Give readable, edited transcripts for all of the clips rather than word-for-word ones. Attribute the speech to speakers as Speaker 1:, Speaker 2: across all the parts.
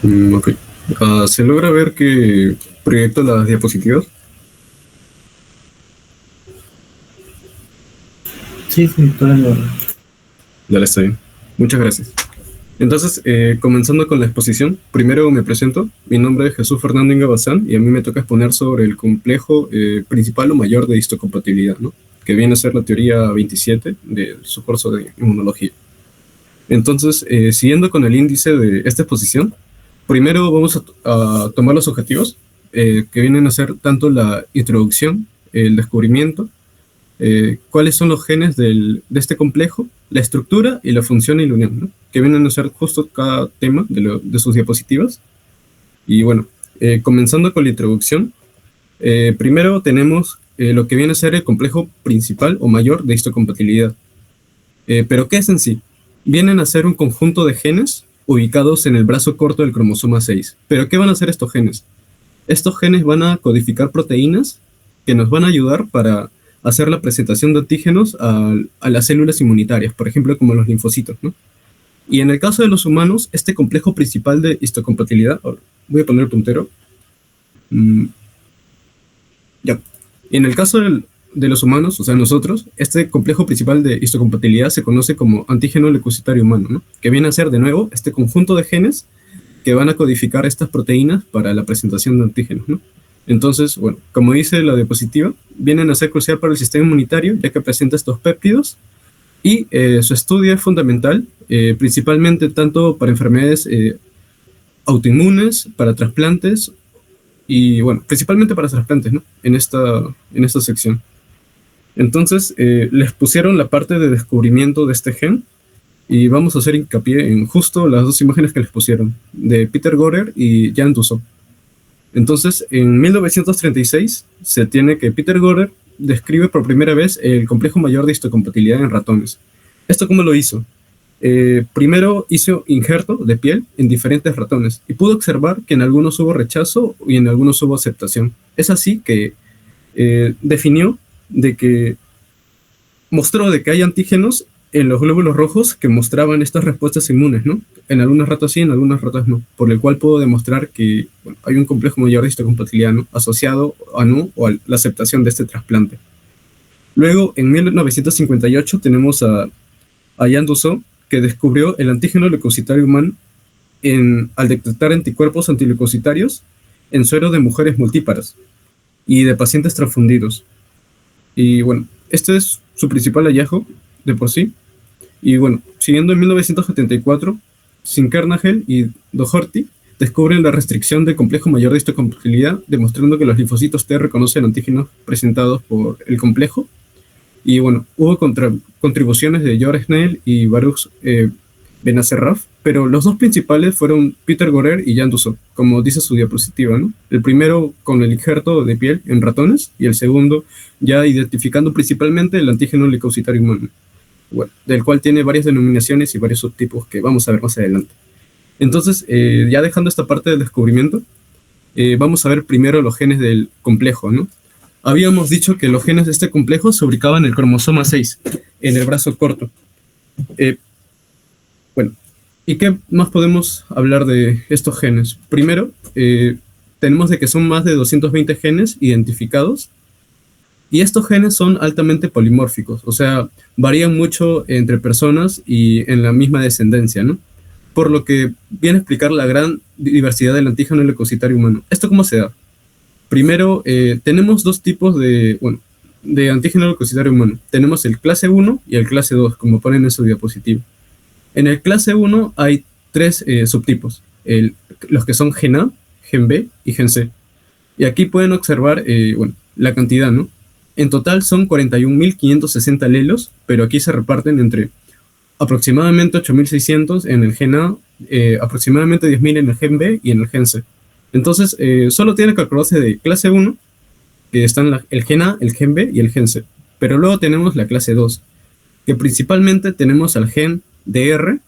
Speaker 1: Ok. ¿Se logra ver que proyecto las diapositivas?
Speaker 2: Sí, sí, todo en orden.
Speaker 1: Dale, está bien. Muchas gracias. Entonces, comenzando con la exposición, primero me presento. Mi nombre es Jesús Fernando Ingabazán y a mí me toca exponer sobre el complejo principal o mayor de histocompatibilidad, ¿no? Que viene a ser la teoría 27 de su curso de inmunología. Entonces, siguiendo con el índice de esta exposición, primero vamos a tomar los objetivos, que vienen a ser tanto la introducción, el descubrimiento, cuáles son los genes de este complejo, la estructura y la función y la unión, ¿no? Que vienen a ser justo cada tema de sus diapositivas. Y bueno, comenzando con la introducción, primero tenemos lo que viene a ser el complejo principal o mayor de histocompatibilidad. ¿Pero qué es en sí? Vienen a ser un conjunto de genes ubicados en el brazo corto del cromosoma 6. ¿Pero qué van a hacer estos genes? Estos genes van a codificar proteínas que nos van a ayudar para hacer la presentación de antígenos a las células inmunitarias, por ejemplo, como los linfocitos, ¿no? Y en el caso de los humanos, este complejo principal de histocompatibilidad, voy a poner el puntero, mm, ya. Y en el caso de los humanos, o sea, nosotros, este complejo principal de histocompatibilidad se conoce como antígeno leucocitario humano, ¿no? Que viene a ser, de nuevo, este conjunto de genes que van a codificar estas proteínas para la presentación de antígenos, ¿no? Entonces, bueno, como dice la diapositiva, vienen a ser crucial para el sistema inmunitario, ya que presenta estos péptidos, y su estudio es fundamental, principalmente tanto para enfermedades autoinmunes, para trasplantes, y bueno, principalmente para trasplantes, ¿no? En esta sección. Entonces, les pusieron la parte de descubrimiento de este gen, y vamos a hacer hincapié en justo las dos imágenes que les pusieron, de Peter Gorer y Jan Dussault. Entonces, en 1936 se tiene que Peter Gorer describe por primera vez el complejo mayor de histocompatibilidad en ratones. ¿Esto cómo lo hizo? Primero hizo injerto de piel en diferentes ratones y pudo observar que en algunos hubo rechazo y en algunos hubo aceptación. Es así que definió de que mostró de que hay antígenos en los glóbulos rojos que mostraban estas respuestas inmunes, ¿no? En algunas ratas sí, en algunas ratas no, por el cual puedo demostrar que bueno, hay un complejo mayor de histocompatibilidad, ¿no? Asociado a no o a la aceptación de este trasplante. Luego, en 1958 tenemos a Jan Dussault, que descubrió el antígeno leucocitario humano al detectar anticuerpos antileucocitarios en suero de mujeres multíparas y de pacientes transfundidos. Y bueno, este es su principal hallazgo de por sí. Y bueno, siguiendo en 1974, Sinkernagel y Doherty descubren la restricción del complejo mayor de histocompatibilidad, demostrando que los linfocitos T reconocen antígenos presentados por el complejo. Y bueno, hubo contribuciones de George Snell y Baruch Benacerraf, pero los dos principales fueron Peter Gorer y Jan Dussault, como dice su diapositiva, ¿no? El primero con el injerto de piel en ratones y el segundo ya identificando principalmente el antígeno leucocitario humano, bueno, del cual tiene varias denominaciones y varios subtipos que vamos a ver más adelante. Entonces, ya dejando esta parte del descubrimiento, vamos a ver primero los genes del complejo, ¿no? Habíamos dicho que los genes de este complejo se ubicaban en el cromosoma 6, en el brazo corto. Eh, bueno, ¿y qué más podemos hablar de estos genes? Primero, tenemos de que son más de 220 genes identificados, y estos genes son altamente polimórficos, o sea, varían mucho entre personas y en la misma descendencia, ¿no? Por lo que viene a explicar la gran diversidad del antígeno leucocitario humano. ¿Esto cómo se da? Primero, tenemos dos tipos bueno, de antígeno leucocitario humano. Tenemos el clase 1 y el clase 2, como ponen en su diapositiva. En el clase 1 hay tres subtipos, los que son gen A, gen B y gen C. Y aquí pueden observar bueno, la cantidad, ¿no? En total son 41.560 alelos, pero aquí se reparten entre aproximadamente 8.600 en el gen A, aproximadamente 10.000 en el gen B y en el gen C. Entonces, solo tiene que acordarse de clase 1, que están el gen A, el gen B y el gen C. Pero luego tenemos la clase 2, que principalmente tenemos al gen DR,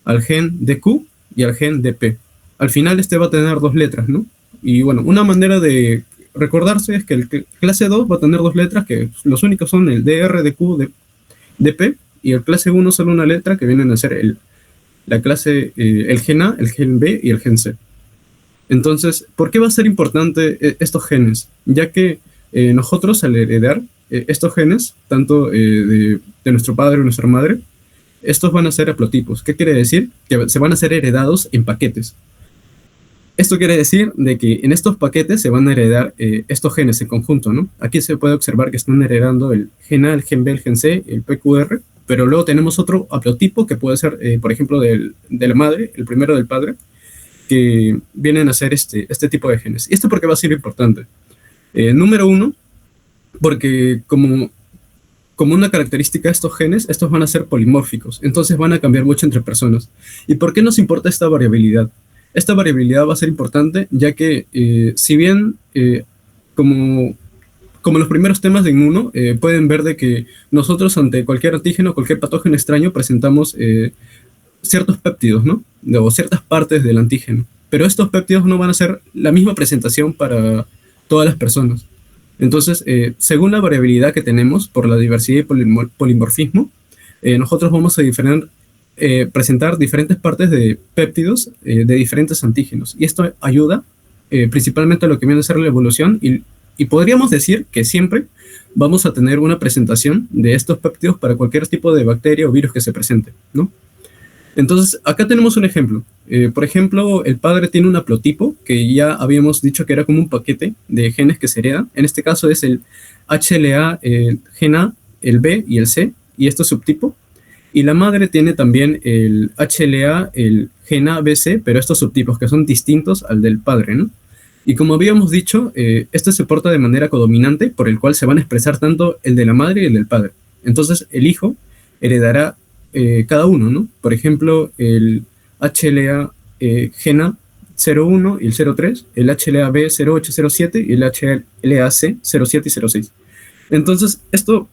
Speaker 1: al gen DQ y al gen DP. Al final este va a tener dos letras, ¿no? Y bueno, una manera de recordarse es que el clase 2 va a tener dos letras, que los únicos son el DR, DQ, DP, y el clase 1 solo una letra, que vienen a ser la clase, el gen A, el gen B y el gen C. Entonces, ¿por qué va a ser importante estos genes? Ya que nosotros al heredar estos genes, tanto de nuestro padre o nuestra madre, estos van a ser haplotipos. ¿Qué quiere decir? Que se van a ser heredados en paquetes. Esto quiere decir de que en estos paquetes se van a heredar estos genes en conjunto, ¿no? Aquí se puede observar que están heredando el gen A, el gen B, el gen C, el PQR, pero luego tenemos otro haplotipo que puede ser, por ejemplo, de la madre, el primero del padre, que vienen a ser este tipo de genes. ¿Y esto por qué va a ser importante? Número uno, porque como una característica de estos genes, estos van a ser polimórficos, entonces van a cambiar mucho entre personas. ¿Y por qué nos importa esta variabilidad? Esta variabilidad va a ser importante, ya que si bien como los primeros temas de inmuno, pueden ver de que nosotros ante cualquier antígeno, cualquier patógeno extraño, presentamos ciertos péptidos, ¿no? O ciertas partes del antígeno. Pero estos péptidos no van a ser la misma presentación para todas las personas. Entonces, según la variabilidad que tenemos por la diversidad y polimorfismo, nosotros vamos a presentar diferentes partes de péptidos de diferentes antígenos. Y esto ayuda principalmente a lo que viene a ser la evolución y podríamos decir que siempre vamos a tener una presentación de estos péptidos para cualquier tipo de bacteria o virus que se presente, ¿no? Entonces, acá tenemos un ejemplo. Por ejemplo, el padre tiene un haplotipo que ya habíamos dicho que era como un paquete de genes que se heredan. En este caso es el HLA, el gen A, el B y el C, y esto es subtipo. Y la madre tiene también el HLA, el gen A, B, C, pero estos subtipos que son distintos al del padre, ¿no? Y como habíamos dicho, este se porta de manera codominante, por el cual se van a expresar tanto el de la madre y el del padre. Entonces, el hijo heredará cada uno, ¿no? Por ejemplo, el HLA gen A 01 y el 03, el HLA-B 0807 y el HLA-C 07 y 06. Entonces, esto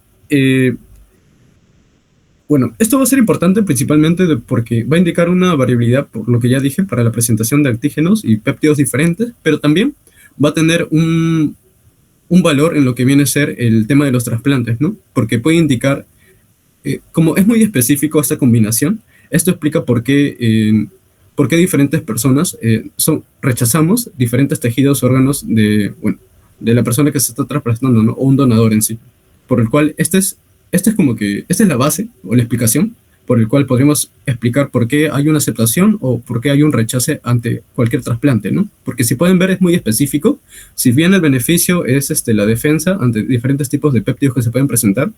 Speaker 1: va a ser importante principalmente porque va a indicar una variabilidad, por lo que ya dije, para la presentación de antígenos y péptidos diferentes, pero también va a tener un valor en lo que viene a ser el tema de los trasplantes, ¿no? Porque puede indicar, como es muy específico esta combinación, esto explica por qué diferentes personas rechazamos diferentes tejidos, órganos de la persona que se está trasplantando, ¿no? O un donador en sí. Por el cual, esta es la base o la explicación por el cual podríamos explicar por qué hay una aceptación o por qué hay un rechace ante cualquier trasplante, ¿no? Porque si pueden ver es muy específico. Si bien el beneficio es la defensa ante diferentes tipos de péptidos que se pueden presentar,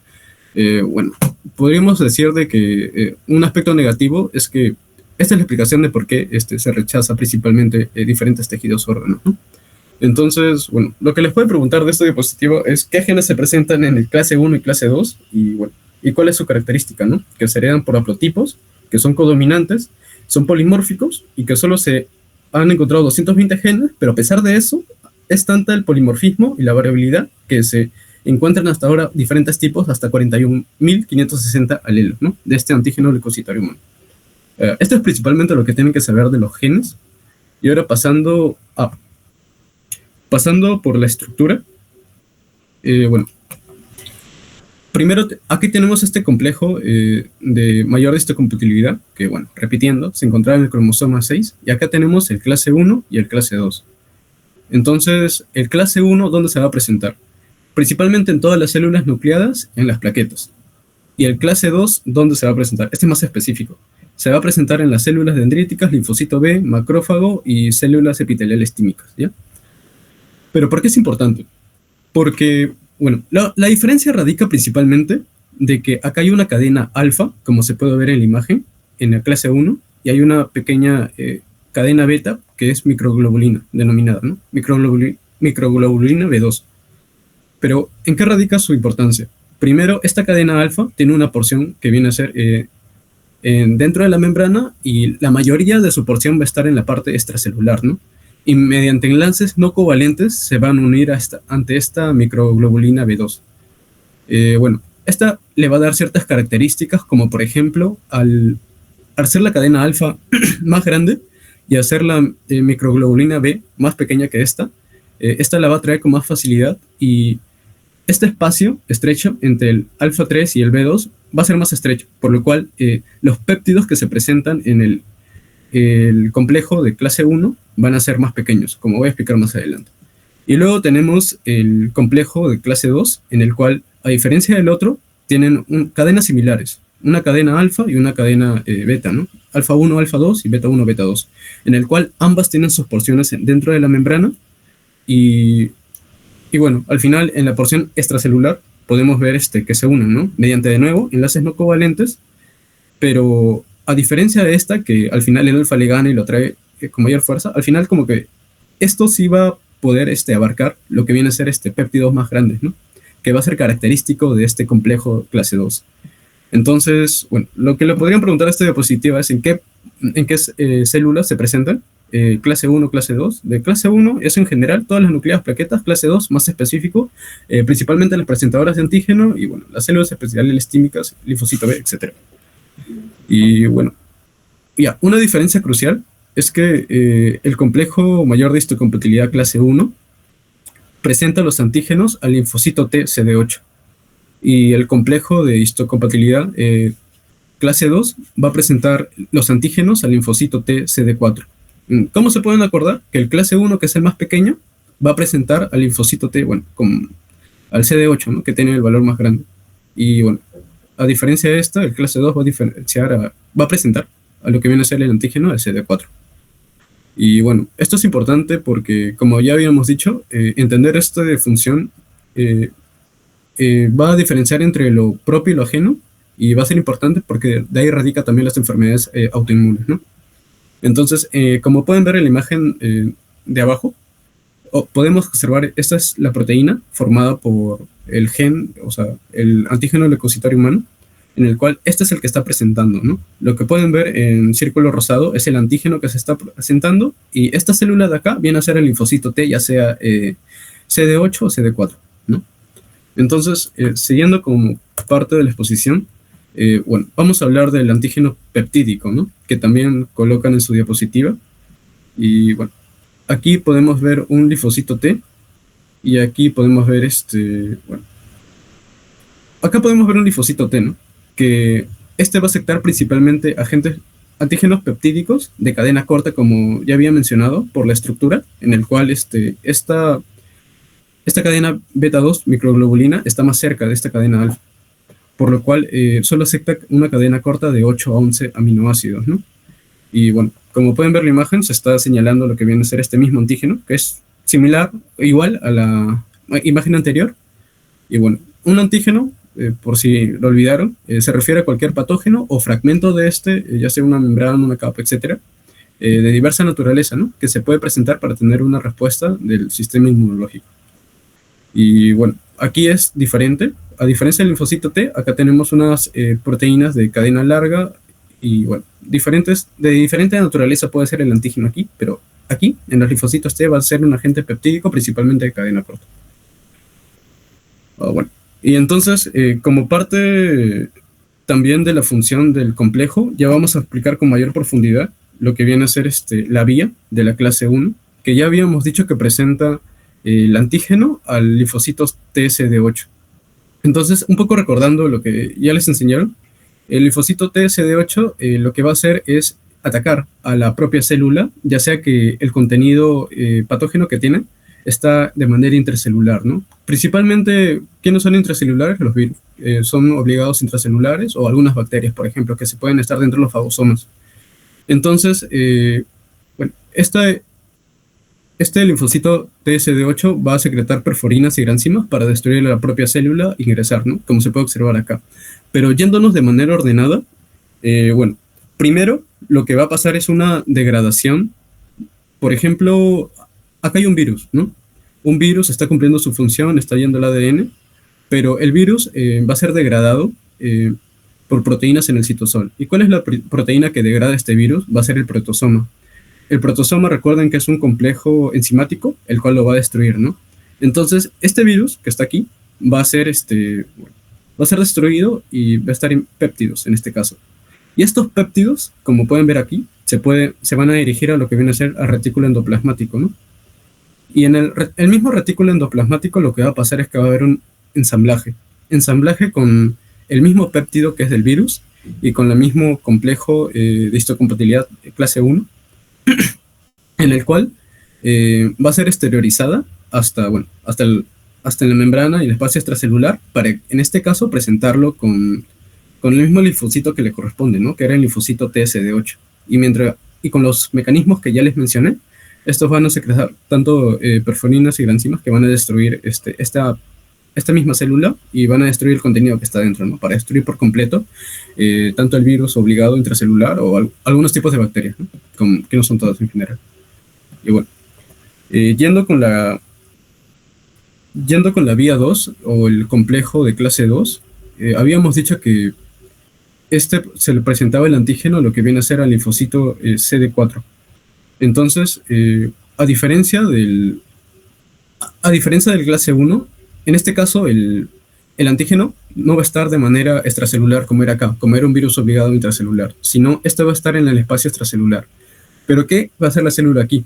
Speaker 1: podríamos decir de que un aspecto negativo es que esta es la explicación de por qué se rechaza principalmente diferentes tejidos órganos, ¿no? Entonces, lo que les puedo preguntar de este diapositivo es qué genes se presentan en el clase 1 y clase 2 y cuál es su característica, ¿no? Que se heredan por haplotipos, que son codominantes, son polimórficos y que solo se han encontrado 220 genes, pero a pesar de eso, es tanta el polimorfismo y la variabilidad que se encuentran hasta ahora diferentes tipos, hasta 41.560 alelos, ¿no? De este antígeno leucocitario humano. Esto es principalmente lo que tienen que saber de los genes. Y ahora pasando por la estructura, primero aquí tenemos este complejo de mayor histocompatibilidad, que repitiendo, se encontraba en el cromosoma 6, y acá tenemos el clase 1 y el clase 2. Entonces, el clase 1, ¿dónde se va a presentar? Principalmente en todas las células nucleadas, en las plaquetas. Y el clase 2, ¿dónde se va a presentar? Este es más específico. Se va a presentar en las células dendríticas, linfocito B, macrófago y células epiteliales tímicas, ¿ya? Pero ¿por qué es importante? Porque, la diferencia radica principalmente de que acá hay una cadena alfa, como se puede ver en la imagen, en la clase 1, y hay una pequeña cadena beta, que es microglobulina, denominada, ¿no? Microglobulina B2. Pero, ¿en qué radica su importancia? Primero, esta cadena alfa tiene una porción que viene a ser dentro de la membrana y la mayoría de su porción va a estar en la parte extracelular, ¿no? Y mediante enlaces no covalentes se van a unir ante esta microglobulina B2. Esta le va a dar ciertas características, como por ejemplo, al hacer la cadena alfa más grande y hacer la microglobulina B más pequeña que esta la va a traer con más facilidad y este espacio estrecho entre el alfa 3 y el B2 va a ser más estrecho, por lo cual los péptidos que se presentan en el complejo de clase 1 van a ser más pequeños, como voy a explicar más adelante. Y luego tenemos el complejo de clase 2, en el cual, a diferencia del otro, tienen cadenas similares, una cadena alfa y una cadena beta, ¿no? Alfa 1, alfa 2 y beta 1, beta 2, en el cual ambas tienen sus porciones dentro de la membrana y bueno, al final en la porción extracelular podemos ver que se unen, ¿no? Mediante, de nuevo, enlaces no covalentes, pero a diferencia de esta, que al final el alfa le gana y lo trae con mayor fuerza, al final como que esto sí va a poder abarcar lo que viene a ser péptidos más grandes, ¿no? Que va a ser característico de este complejo clase 2. Entonces, bueno, lo que le podrían preguntar a esta diapositiva es en qué células se presentan, clase 1, clase 2. De clase 1 es en general todas las nucleadas plaquetas, clase 2 más específico, principalmente las presentadoras de antígeno y bueno, las células especiales tímicas, linfocito B, etc. Y bueno, ya, una diferencia crucial es que el complejo mayor de histocompatibilidad clase 1 presenta los antígenos al linfocito T CD8 y el complejo de histocompatibilidad clase 2 va a presentar los antígenos al linfocito T CD4. ¿Cómo se pueden acordar? Que el clase 1, que es el más pequeño, va a presentar al linfocito T, bueno, al CD8, ¿no? Que tiene el valor más grande. Y bueno, a diferencia de esta, el clase 2 va a presentar a lo que viene a ser el antígeno al CD4. Y bueno, esto es importante porque, como ya habíamos dicho, entender esto de función va a diferenciar entre lo propio y lo ajeno, y va a ser importante porque de ahí radica también las enfermedades autoinmunes, ¿no? Entonces, como pueden ver en la imagen de abajo, podemos observar, esta es la proteína formada por el gen, o sea, el antígeno leucocitario humano, en el cual este es el que está presentando, ¿no? Lo que pueden ver en círculo rosado es el antígeno que se está presentando, y esta célula de acá viene a ser el linfocito T, ya sea CD8 o CD4, ¿no? Entonces, siguiendo como parte de la exposición, bueno, vamos a hablar del antígeno peptídico, ¿no? Que también colocan en su diapositiva. Y bueno, aquí podemos ver un linfocito T, y aquí podemos ver bueno, acá podemos ver un linfocito T, ¿no? Que va a aceptar principalmente antígenos peptídicos de cadena corta, como ya había mencionado, por la estructura, en el cual esta cadena beta 2 microglobulina está más cerca de esta cadena alfa, por lo cual solo acepta una cadena corta de 8 a 11 aminoácidos, ¿no? Y bueno, como pueden ver la imagen, se está señalando lo que viene a ser este mismo antígeno, que es similar, igual a la imagen anterior. Y bueno, un antígeno, por si lo olvidaron, se refiere a cualquier patógeno o fragmento de ya sea una membrana, una capa, etcétera, de diversa naturaleza, ¿no? Que se puede presentar para tener una respuesta del sistema inmunológico. Y bueno, aquí es diferente. A diferencia del linfocito T, acá tenemos unas proteínas de cadena larga y bueno, de diferente naturaleza puede ser el antígeno aquí, pero aquí, en los linfocitos T, va a ser un agente peptídico principalmente de cadena corta. Bueno, y entonces, como parte también de la función del complejo, ya vamos a explicar con mayor profundidad lo que viene a ser la vía de la clase 1, que ya habíamos dicho que presenta el antígeno al linfocito TSD8. Entonces, un poco recordando lo que ya les enseñaron, el linfocito TSD8 lo que va a hacer es atacar a la propia célula, ya sea que el contenido patógeno que tiene está de manera intracelular, ¿no? Principalmente, ¿quiénes son intracelulares? Los virus. Son obligados intracelulares, o algunas bacterias, por ejemplo, que se pueden estar dentro de los fagosomas. Entonces, bueno, este linfocito TSD8 va a secretar perforinas y granzimas para destruir la propia célula e ingresar, ¿no? Como se puede observar acá. Pero yéndonos de manera ordenada, bueno, primero lo que va a pasar es una degradación. Por ejemplo, acá hay un virus, ¿no? Un virus está cumpliendo su función, está yendo al ADN, pero el virus va a ser degradado por proteínas en el citosol. ¿Y cuál es la proteína que degrada este virus? Va a ser el protosoma. El protosoma, recuerden que es un complejo enzimático, el cual lo va a destruir, ¿no? Entonces, este virus que está aquí va a ser, va a ser destruido y va a estar en péptidos, en este caso. Y estos péptidos, como pueden ver aquí, se van a dirigir a lo que viene a ser al retículo endoplasmático, ¿no? Y en el mismo retículo endoplasmático lo que va a pasar es que va a haber un ensamblaje con el mismo péptido que es del virus y con el mismo complejo de histocompatibilidad clase 1. en el cual va a ser exteriorizada hasta, bueno, hasta la membrana y el espacio extracelular para, en este caso, presentarlo con el mismo linfocito que le corresponde, ¿no? Que era el linfocito TSD8. Y con los mecanismos que ya les mencioné, estos van a secretar tanto perforinas y granzimas que van a destruir esta misma célula y van a destruir el contenido que está dentro, ¿no? Para destruir por completo tanto el virus obligado intracelular o algunos tipos de bacterias, ¿no? Que no son todas en general. Y bueno, eh, yendo con la yendo con la vía 2 o el complejo de clase 2, habíamos dicho que se le presentaba el antígeno, lo que viene a ser al linfocito CD4. Entonces, a diferencia del clase 1, en este caso el antígeno no va a estar de manera extracelular como era acá, como era un virus obligado intracelular, sino este va a estar en el espacio extracelular. ¿Pero qué va a hacer la célula aquí?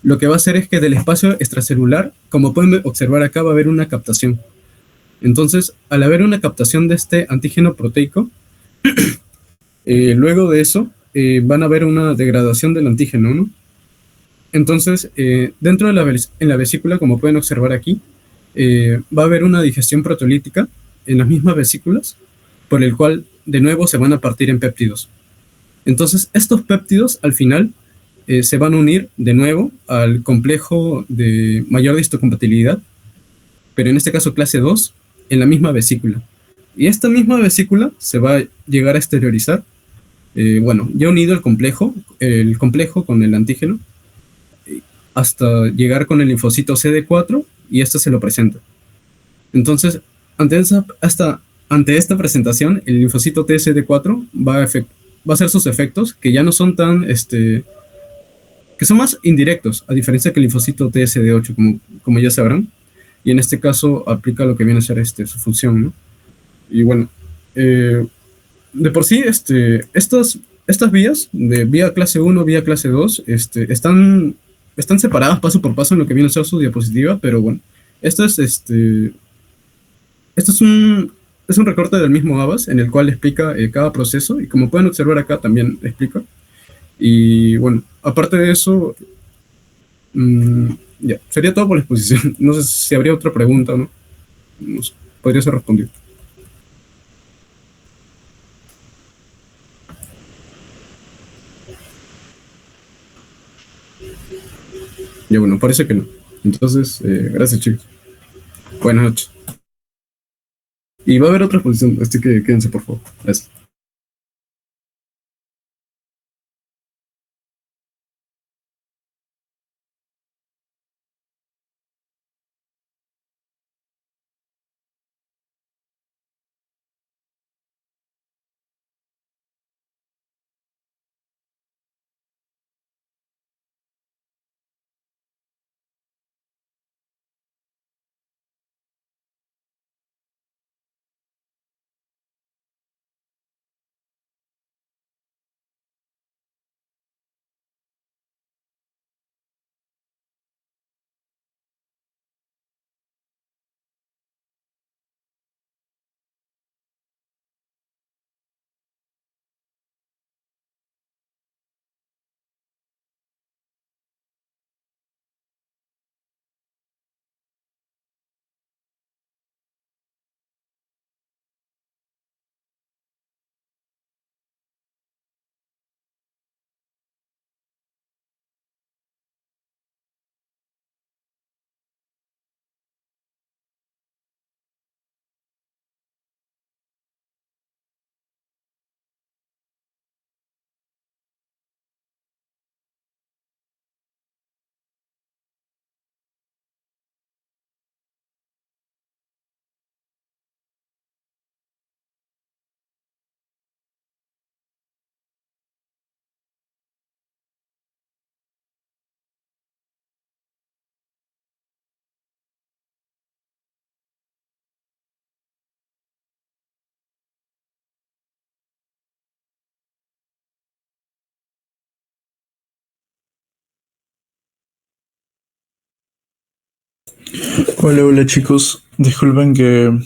Speaker 1: Lo que va a hacer es que del espacio extracelular, como pueden observar acá, va a haber una captación. Entonces, al haber una captación de este antígeno proteico, luego de eso van a haber una degradación del antígeno, ¿no? Entonces, dentro de en la vesícula, como pueden observar aquí, va a haber una digestión proteolítica en las mismas vesículas, por el cual de nuevo se van a partir en péptidos. Entonces, estos péptidos al final se van a unir de nuevo al complejo de mayor histocompatibilidad, pero en este caso clase 2, en la misma vesícula. Y esta misma vesícula se va a llegar a exteriorizar, bueno, ya unido el complejo con el antígeno, hasta llegar con el linfocito CD4 y este se lo presenta. Entonces, ante esta presentación, el linfocito TSD4 va a hacer sus efectos que ya no son tan, que son más indirectos, a diferencia que el linfocito TSD8, como ya sabrán, y en este caso aplica lo que viene a ser su función, ¿no? Y bueno, de por sí, estas vías, de vía clase 1, vía clase 2, están separadas paso por paso en lo que viene a ser su diapositiva, pero bueno, esto es un recorte del mismo ABAS en el cual explica cada proceso y como pueden observar acá también explica. Y bueno, aparte de eso, ya, sería todo por la exposición. No sé si habría otra pregunta, ¿no? No sé, podría ser respondido. Ya bueno, parece que no. Entonces, gracias chicos. Buenas noches. Y va a haber otra exposición, así que quédense por favor. Gracias.
Speaker 3: Hola, hola chicos. Disculpen que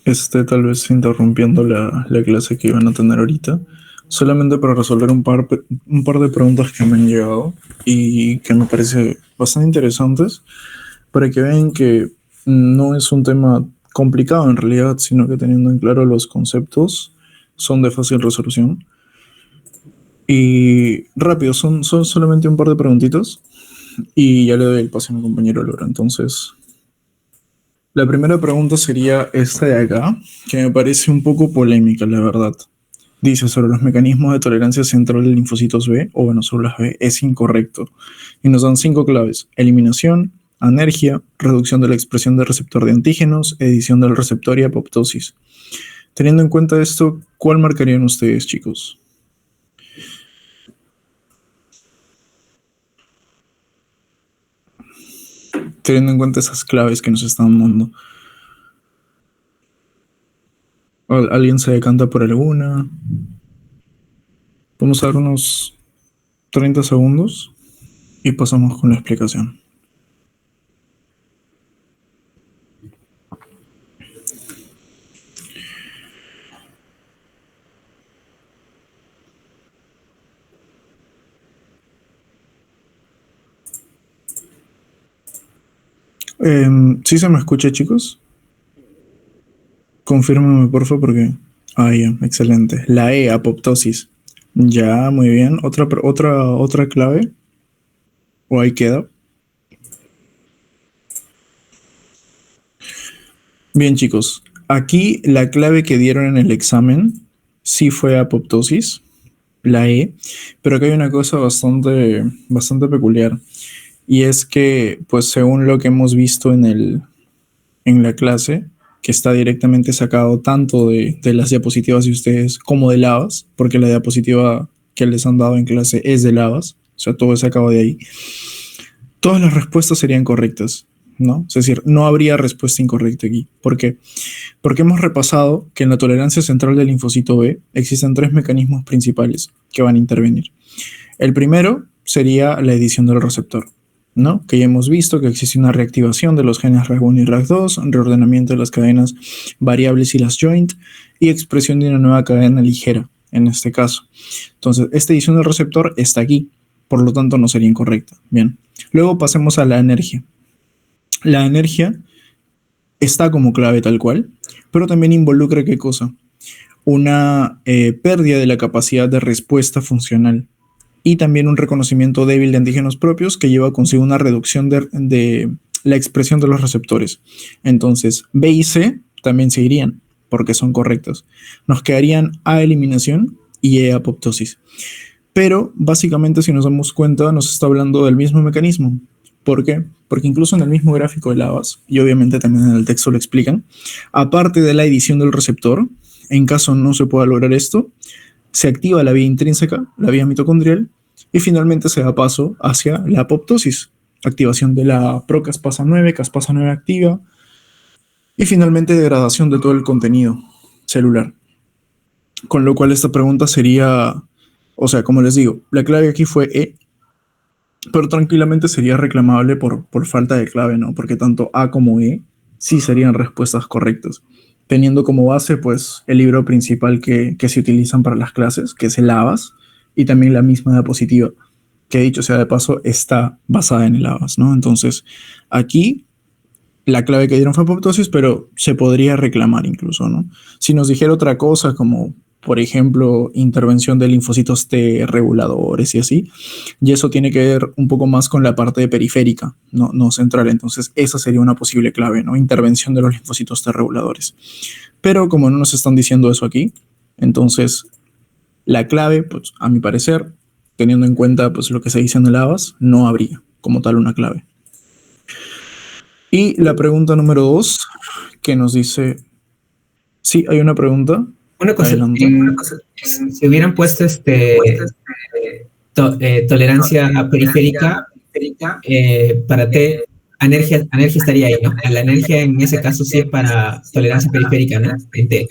Speaker 3: esté tal vez interrumpiendo la clase que iban a tener ahorita. solamente para resolver un par de preguntas que me han llegado y que me parece bastante interesantes, para que vean que no es un tema complicado en realidad, sino que teniendo en claro los conceptos son de fácil resolución. Y rápido, son solamente un par de preguntitas y ya le doy el pase a mi compañero Laura. Entonces, la primera pregunta sería esta de acá, que me parece un poco polémica, la verdad. Dice sobre los mecanismos de tolerancia central de linfocitos B, o bueno, células B, es incorrecto. Y nos dan 5 claves: eliminación, anergia, reducción de la expresión del receptor de antígenos, edición del receptor y apoptosis. Teniendo en cuenta esto, ¿cuál marcarían ustedes, chicos? Teniendo en cuenta esas claves que nos están dando. ¿Alguien se decanta por alguna? Vamos a dar unos 30 segundos y pasamos con la explicación. ¿Sí se me escucha, chicos? Confírmame, por favor, porque... Ah, ya, excelente. La E, apoptosis. Ya, muy bien. ¿Otra clave? ¿O ahí queda? Bien, chicos. Aquí la clave que dieron en el examen sí fue apoptosis, la E, pero acá hay una cosa bastante peculiar. Y es que, pues según lo que hemos visto en la clase, que está directamente sacado tanto de las diapositivas de ustedes como de Lavas, porque la diapositiva que les han dado en clase es de Lavas, o sea, todo es sacado de ahí. Todas las respuestas serían correctas, ¿no? Es decir, no habría respuesta incorrecta aquí. ¿Por qué? Porque hemos repasado que en la tolerancia central del linfocito B existen 3 mecanismos principales que van a intervenir. El primero sería la edición del receptor, ¿no? Que ya hemos visto que existe una reactivación de los genes RAG1 y RAG2, reordenamiento de las cadenas variables y las joint, y expresión de una nueva cadena ligera, en este caso. Entonces, esta edición del receptor está aquí, por lo tanto no sería incorrecta. Bien. Luego pasemos a la energía. La energía está como clave tal cual, pero también involucra ¿qué cosa? Una pérdida de la capacidad de respuesta funcional y también un reconocimiento débil de antígenos propios que lleva consigo una reducción de la expresión de los receptores. Entonces, B y C también se irían porque son correctos. Nos quedarían A, eliminación, y E, apoptosis. Pero básicamente, si nos damos cuenta, nos está hablando del mismo mecanismo. ¿Por qué? Porque incluso en el mismo gráfico de Lavas, y obviamente también en el texto lo explican, aparte de la edición del receptor, en caso no se pueda lograr esto, se activa la vía intrínseca, la vía mitocondrial, y finalmente se da paso hacia la apoptosis, activación de la procaspasa 9, caspasa 9 activa, y finalmente degradación de todo el contenido celular. Con lo cual esta pregunta sería, o sea, como les digo, la clave aquí fue E, pero tranquilamente sería reclamable por falta de clave, ¿no? Porque tanto A como E sí serían respuestas correctas, teniendo como base, pues, el libro principal que se utilizan para las clases, que es el Lavas, y también la misma diapositiva, que dicho sea de paso, está basada en el Lavas, ¿no? Entonces, aquí la clave que dieron fue apoptosis, pero se podría reclamar incluso, ¿no? Si nos dijera otra cosa, como por ejemplo, intervención de linfocitos T reguladores y así, y eso tiene que ver un poco más con la parte periférica, no central. Entonces, esa sería una posible clave, ¿no? Intervención de los linfocitos T reguladores. Pero como no nos están diciendo eso aquí, entonces la clave, pues a mi parecer, teniendo en cuenta pues lo que se dice en el Lavas, no habría como tal una clave. Y la pregunta número 2, que nos dice... Sí, hay una pregunta.
Speaker 2: Una cosa, si hubieran puesto tolerancia periférica, para T, anergia estaría ahí, ¿no? La energía en ese caso sí es para tolerancia periférica, ¿no? En T.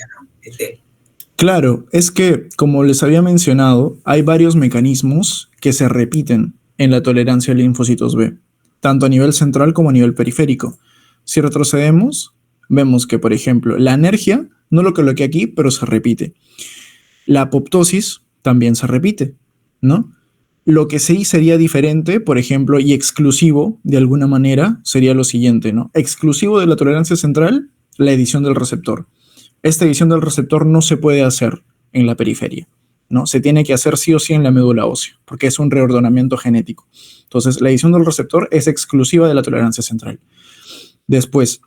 Speaker 3: Claro, es que, como les había mencionado, hay varios mecanismos que se repiten en la tolerancia a linfocitos B, tanto a nivel central como a nivel periférico. Si retrocedemos, vemos que, por ejemplo, la anergia, no lo coloqué aquí, pero se repite. La apoptosis también se repite, ¿no? Lo que sí sería diferente, por ejemplo, y exclusivo de alguna manera, sería lo siguiente, ¿no? Exclusivo de la tolerancia central, la edición del receptor. Esta edición del receptor no se puede hacer en la periferia, ¿no? Se tiene que hacer sí o sí en la médula ósea, porque es un reordenamiento genético. Entonces, la edición del receptor es exclusiva de la tolerancia central. Después,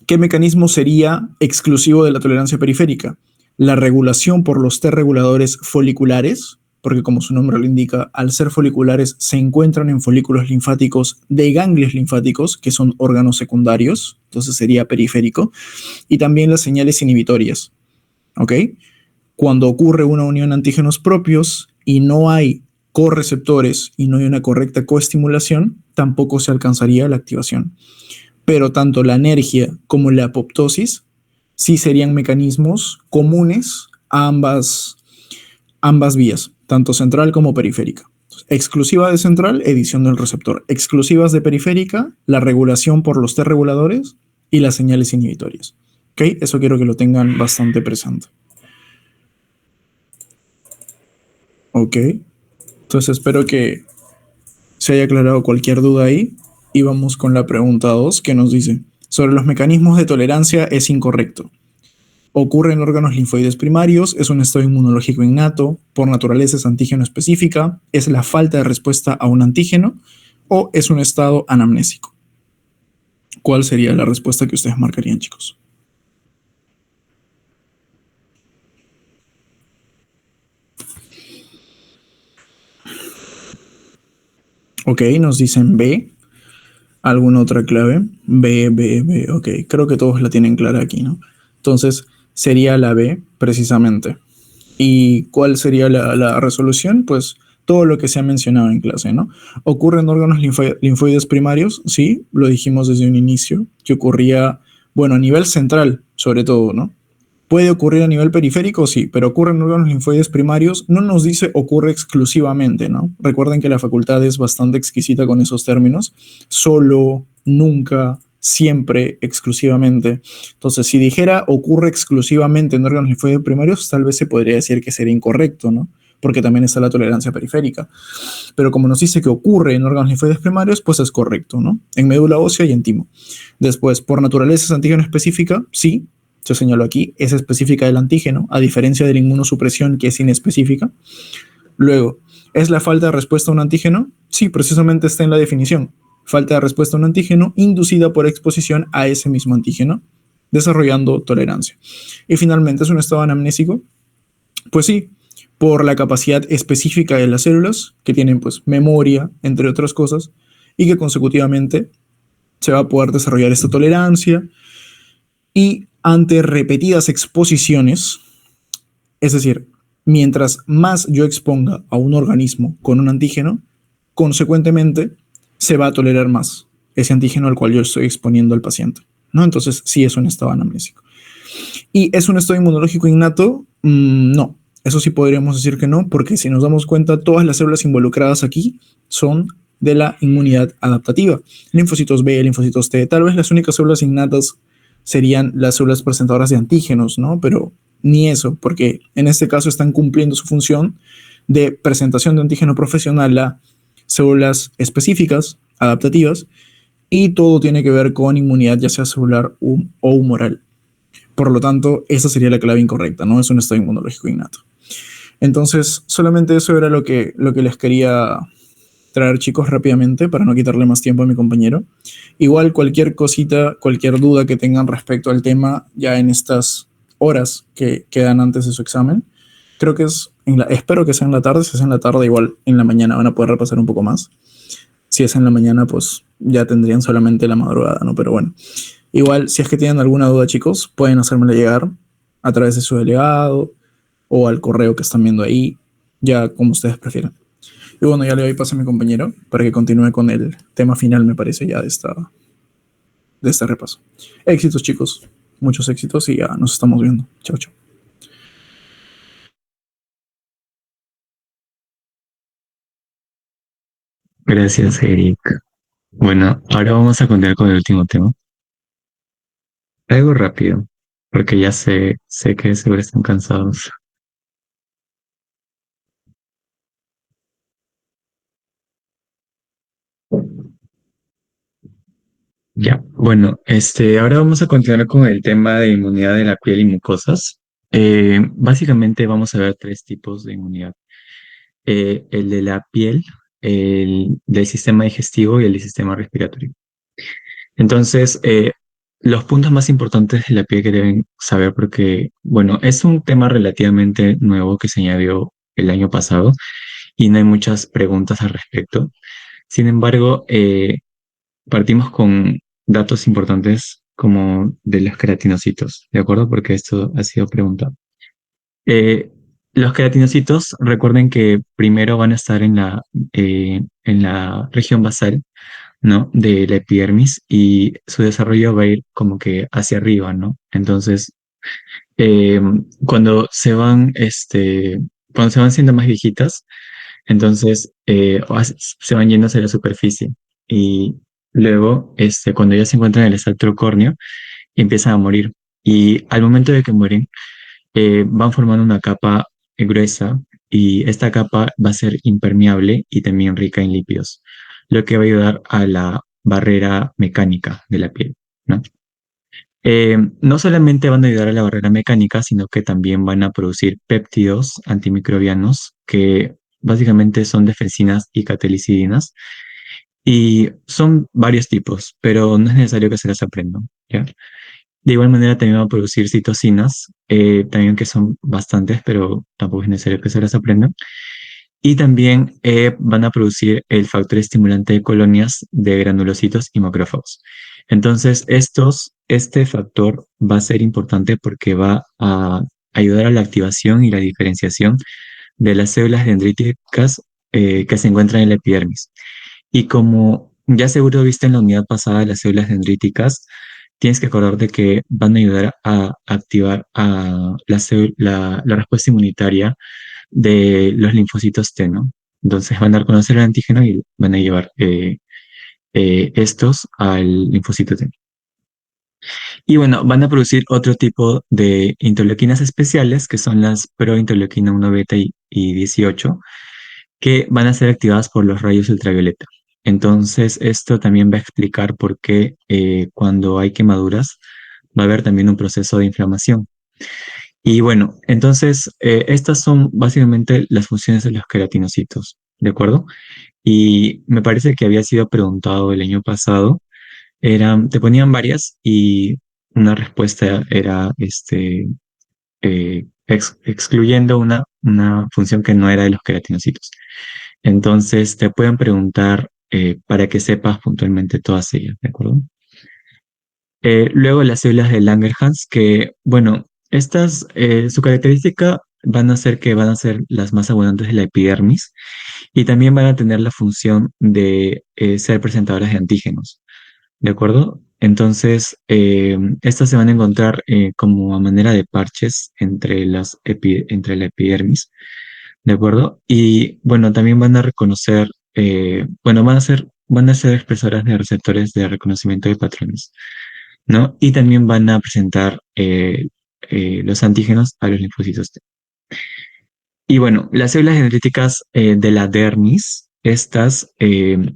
Speaker 3: ¿qué mecanismo sería exclusivo de la tolerancia periférica? La regulación por los T reguladores foliculares, porque como su nombre lo indica, al ser foliculares se encuentran en folículos linfáticos de ganglios linfáticos, que son órganos secundarios, entonces sería periférico, y también las señales inhibitorias, ¿ok? Cuando ocurre una unión antígenos propios y no hay correceptores y no hay una correcta coestimulación, tampoco se alcanzaría la activación. Pero tanto la anergia como la apoptosis sí serían mecanismos comunes a ambas vías, tanto central como periférica. Exclusiva de central, edición del receptor. Exclusivas de periférica, la regulación por los T reguladores y las señales inhibitorias. ¿Ok? Eso quiero que lo tengan bastante presente. Ok. Entonces espero que se haya aclarado cualquier duda ahí. Y vamos con la pregunta 2 que nos dice: sobre los mecanismos de tolerancia es incorrecto. Ocurre en órganos linfoides primarios, es un estado inmunológico innato, por naturaleza es antígeno específica, es la falta de respuesta a un antígeno o es un estado anamnésico. ¿Cuál sería la respuesta que ustedes marcarían, chicos? Ok, nos dicen B. ¿Alguna otra clave? B, B, B. Ok, creo que todos la tienen clara aquí, ¿no? Entonces, sería la B, precisamente. ¿Y cuál sería la resolución? Pues todo lo que se ha mencionado en clase, ¿no? ¿Ocurre en órganos linfoides primarios? Sí, lo dijimos desde un inicio, que ocurría, bueno, a nivel central, sobre todo, ¿no? ¿Puede ocurrir a nivel periférico? Sí, pero ocurre en órganos linfoides primarios. No nos dice ocurre exclusivamente, ¿no? Recuerden que la facultad es bastante exquisita con esos términos. Solo, nunca, siempre, exclusivamente. Entonces, si dijera ocurre exclusivamente en órganos linfoides primarios, tal vez se podría decir que sería incorrecto, ¿no? Porque también está la tolerancia periférica. Pero como nos dice que ocurre en órganos linfoides primarios, pues es correcto, ¿no? En médula ósea y en timo. Después, por naturaleza es antígeno específica, sí, se señaló aquí, es específica del antígeno, a diferencia de la inmunosupresión que es inespecífica. Luego, ¿es la falta de respuesta a un antígeno? Sí, precisamente está en la definición. Falta de respuesta a un antígeno inducida por exposición a ese mismo antígeno, desarrollando tolerancia. Y finalmente, ¿es un estado anamnésico? Pues sí, por la capacidad específica de las células, que tienen pues memoria, entre otras cosas, y que consecutivamente se va a poder desarrollar esta tolerancia y ante repetidas exposiciones, es decir, mientras más yo exponga a un organismo con un antígeno, consecuentemente se va a tolerar más ese antígeno al cual yo estoy exponiendo al paciente, ¿no? Entonces sí es un estado anamnésico. ¿Y es un estado inmunológico innato? No, eso sí podríamos decir que no, porque si nos damos cuenta, todas las células involucradas aquí son de la inmunidad adaptativa. Linfocitos B, linfocitos T, tal vez las únicas células innatas serían las células presentadoras de antígenos, ¿no? Pero ni eso, porque en este caso están cumpliendo su función de presentación de antígeno profesional a células específicas, adaptativas, y todo tiene que ver con inmunidad, ya sea celular o humoral. Por lo tanto, esa sería la clave incorrecta, no es un estado inmunológico innato. Entonces, solamente eso era lo que les quería traer, chicos, rápidamente, para no quitarle más tiempo a mi compañero. Igual, cualquier cosita, cualquier duda que tengan respecto al tema, ya en estas horas que quedan antes de su examen, creo que espero que sea en la tarde. Si es en la tarde, igual en la mañana van a poder repasar un poco más. Si es en la mañana, pues ya tendrían solamente la madrugada, ¿no? Pero bueno, igual, si es que tienen alguna duda, chicos, pueden hacérmela llegar a través de su delegado o al correo que están viendo ahí, ya como ustedes prefieran. Y bueno, ya le doy paso a mi compañero para que continúe con el tema final, me parece, ya de este repaso. Éxitos, chicos. Muchos éxitos y ya nos estamos viendo. Chao, chao.
Speaker 4: Gracias, Eric. Bueno, ahora vamos a continuar con el último tema. Algo rápido, porque ya sé que seguro están cansados. Ya, bueno, ahora vamos a continuar con el tema de inmunidad de la piel y mucosas. Básicamente vamos a ver tres tipos de inmunidad. El de la piel, el del sistema digestivo y el del sistema respiratorio. Entonces, los puntos más importantes de la piel que deben saber, porque, bueno, es un tema relativamente nuevo que se añadió el año pasado y no hay muchas preguntas al respecto. Sin embargo, partimos con datos importantes como de los queratinocitos, ¿de acuerdo? Porque esto ha sido preguntado. Eh, los queratinocitos, recuerden que primero van a estar en la región basal, ¿no? De la epidermis y su desarrollo va a ir como que hacia arriba, ¿no? Entonces, eh, cuando se van, cuando se van siendo más viejitas, entonces se van yendo hacia la superficie y luego, cuando ya se encuentran en el estrato córneo, empiezan a morir. Y al momento de que mueren, van formando una capa gruesa y esta capa va a ser impermeable y también rica en lípidos, lo que va a ayudar a la barrera mecánica de la piel, ¿no? No solamente van a ayudar a la barrera mecánica, sino que también van a producir péptidos antimicrobianos que básicamente son defensinas y catalicidinas y son varios tipos, pero no es necesario que se las aprendan, ¿ya? De igual manera también va a producir citocinas, también que son bastantes, pero tampoco es necesario que se las aprendan. Y también van a producir el factor estimulante de colonias de granulocitos y macrófagos. Entonces, este factor va a ser importante porque va a ayudar a la activación y la diferenciación de las células dendríticas que se encuentran en la epidermis. Y como ya seguro viste en la unidad pasada las células dendríticas, tienes que acordarte que van a ayudar a activar la respuesta inmunitaria de los linfocitos T, ¿no? Entonces van a reconocer el antígeno y van a llevar estos al linfocito T. Y bueno, van a producir otro tipo de interleuquinas especiales, que son las prointerleuquina 1 beta y 18, que van a ser activadas por los rayos ultravioleta. Entonces, esto también va a explicar por qué cuando hay quemaduras va a haber también un proceso de inflamación. Y bueno, entonces, estas son básicamente las funciones de los queratinocitos, ¿de acuerdo? Y me parece que había sido preguntado el año pasado, te ponían varias y una respuesta era excluyendo una función que no era de los queratinocitos. Entonces, te pueden preguntar para que sepas puntualmente todas ellas, ¿de acuerdo? Luego las células de Langerhans, que, bueno, estas, su característica van a ser que van a ser las más abundantes de la epidermis y también van a tener la función de ser presentadoras de antígenos, ¿de acuerdo? Entonces, estas se van a encontrar como a manera de parches entre la epidermis, ¿de acuerdo? Y bueno, también van a reconocer, bueno, van a ser expresoras de receptores de reconocimiento de patrones, ¿no? Y también van a presentar los antígenos a los linfocitos T. Y bueno, las células dendríticas de la dermis, estas,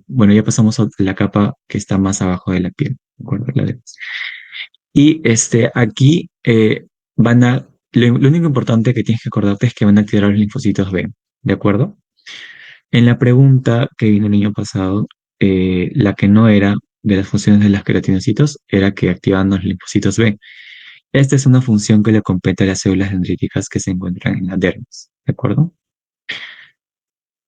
Speaker 4: bueno, ya pasamos a la capa que está más abajo de la piel, ¿de acuerdo? La dermis. Y aquí lo único importante que tienes que acordarte es que van a activar los linfocitos B, ¿de acuerdo? En la pregunta que vino el año pasado, la que no era de las funciones de los queratinocitos era que activaban los linfocitos B. Esta es una función que le compete a las células dendríticas que se encuentran en la dermis, ¿de acuerdo?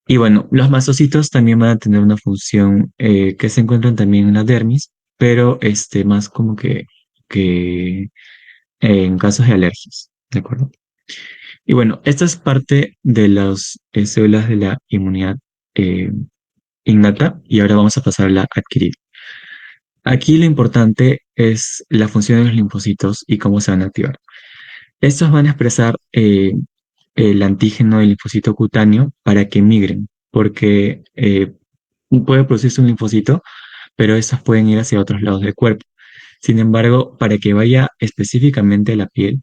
Speaker 4: Y bueno, los mastocitos también van a tener una función que se encuentran también en la dermis, pero más como que en casos de alergias, ¿de acuerdo? Y bueno, esta es parte de las células de la inmunidad eh, innata y ahora vamos a pasar a la adquirida. Aquí lo importante es la función de los linfocitos y cómo se van a activar. Estos van a expresar el antígeno del linfocito cutáneo para que migren, porque puede producirse un linfocito, pero estos pueden ir hacia otros lados del cuerpo. Sin embargo, para que vaya específicamente a la piel,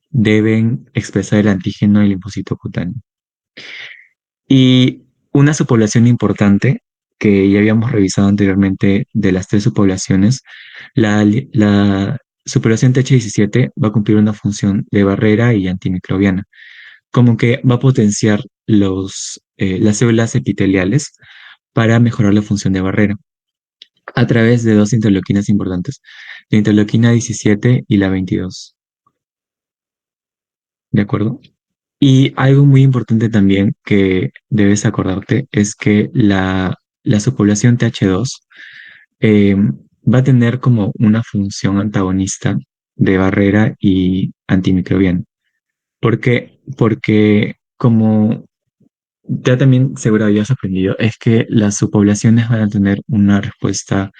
Speaker 4: deben expresar el antígeno del linfocito cutáneo. Y una subpoblación importante que ya habíamos revisado anteriormente de las tres subpoblaciones, la subpoblación TH17 va a cumplir una función de barrera y antimicrobiana, como que va a potenciar las células epiteliales para mejorar la función de barrera a través de dos interleuquinas importantes, la interleuquina 17 y la 22. ¿De acuerdo? Y algo muy importante también que debes acordarte es que la subpoblación TH2 eh, va a tener como una función antagonista de barrera y antimicrobiana. ¿Por qué? Porque como ya también seguro habías aprendido, es que las subpoblaciones van a tener una respuesta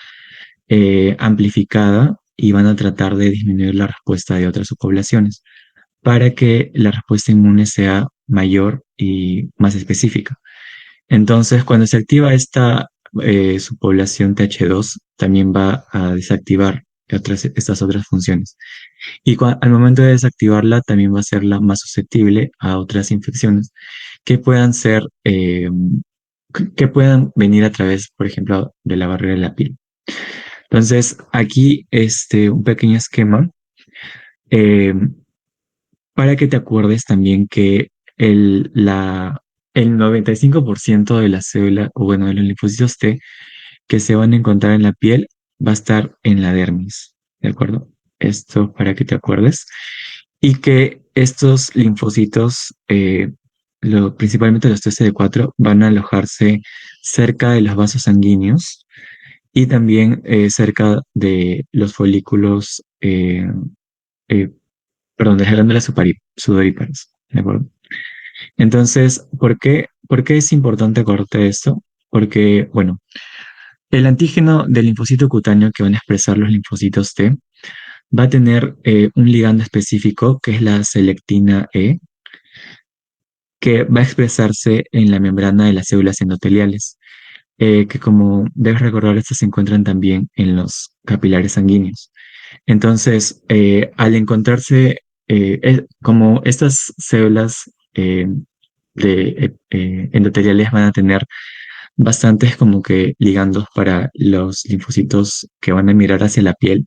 Speaker 4: amplificada y van a tratar de disminuir la respuesta de otras subpoblaciones para que la respuesta inmune sea mayor y más específica. Entonces, cuando se activa esta subpoblación TH2, también va a desactivar estas otras funciones. Y al momento de desactivarla, también va a serla más susceptible a otras infecciones que puedan ser, que puedan venir a través, por ejemplo, de la barrera de la piel. Entonces, aquí un pequeño esquema eh, para que te acuerdes también que el 95% de las células, o bueno, de los linfocitos T que se van a encontrar en la piel va a estar en la dermis, ¿de acuerdo? Esto para que te acuerdes. Y que estos linfocitos, principalmente los TCD4, van a alojarse cerca de los vasos sanguíneos y también cerca de los folículos, eh, perdón, de las glándulas sudoríparas, ¿de acuerdo? Entonces, por qué es importante acordarte esto? Porque, bueno, el antígeno del linfocito cutáneo que van a expresar los linfocitos T va a tener un ligando específico que es la selectina E, que va a expresarse en la membrana de las células endoteliales, que como debes recordar, estas se encuentran también en los capilares sanguíneos. Entonces, al encontrarse, como estas células endoteliales van a tener bastantes como que ligandos para los linfocitos que van a mirar hacia la piel,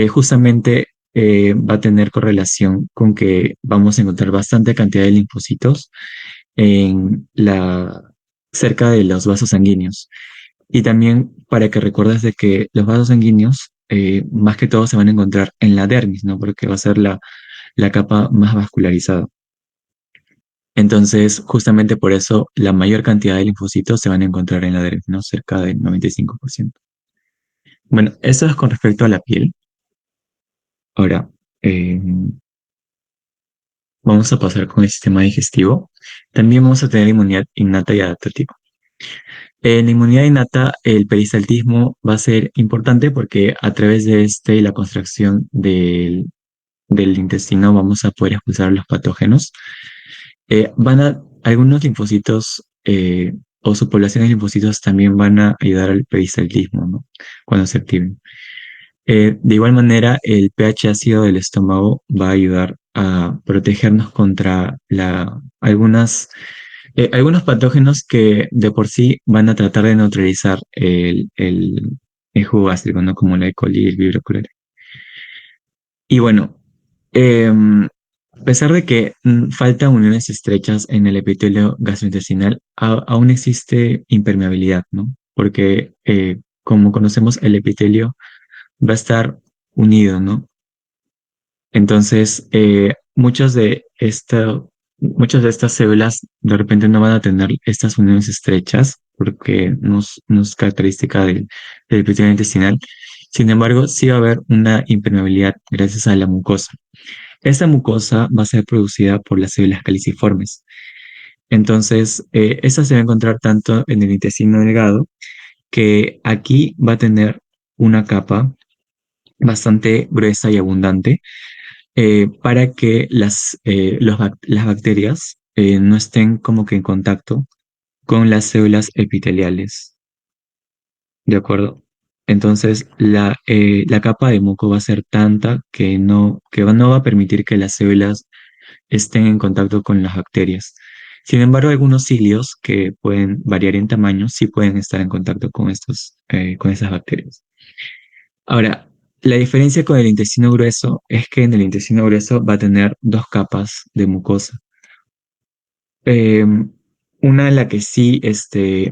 Speaker 4: justamente va a tener correlación con que vamos a encontrar bastante cantidad de linfocitos cerca de los vasos sanguíneos. Y también para que recuerdes de que los vasos sanguíneos, más que todo, se van a encontrar en la dermis, ¿no? Porque va a ser la capa más vascularizada. Entonces, justamente por eso, la mayor cantidad de linfocitos se van a encontrar en la dermis, ¿no? Cerca del 95%. Bueno, eso es con respecto a la piel. Ahora, eh, vamos a pasar con el sistema digestivo. También vamos a tener inmunidad innata y adaptativa. En la inmunidad innata, el peristaltismo va a ser importante porque a través de la contracción del intestino vamos a poder expulsar los patógenos. Algunos linfocitos o subpoblaciones de linfocitos también van a ayudar al peristaltismo, ¿no? Cuando se activen. De igual manera, el pH ácido del estómago va a ayudar a protegernos contra algunos patógenos que de por sí van a tratar de neutralizar el jugo gástrico, ¿no? Como la E. coli y el Vibrio cholerae. Y bueno, a pesar de que faltan uniones estrechas en el epitelio gastrointestinal, aún existe impermeabilidad, ¿no? Porque, como conocemos, el epitelio va a estar unido, ¿no? Entonces, muchas de estas células de repente no van a tener estas uniones estrechas porque no es característica del epitelio intestinal. Sin embargo, sí va a haber una impermeabilidad gracias a la mucosa. Esta mucosa va a ser producida por las células caliciformes. Entonces, esta se va a encontrar tanto en el intestino delgado, que aquí va a tener una capa bastante gruesa y abundante para que las bacterias no estén como que en contacto con las células epiteliales. ¿De acuerdo? Entonces, la capa de muco va a ser tanta que no va a permitir que las células estén en contacto con las bacterias. Sin embargo, algunos cilios que pueden variar en tamaño sí pueden estar en contacto con esas bacterias. Ahora, la diferencia con el intestino grueso es que en el intestino grueso va a tener dos capas de mucosa. Eh, una en la que sí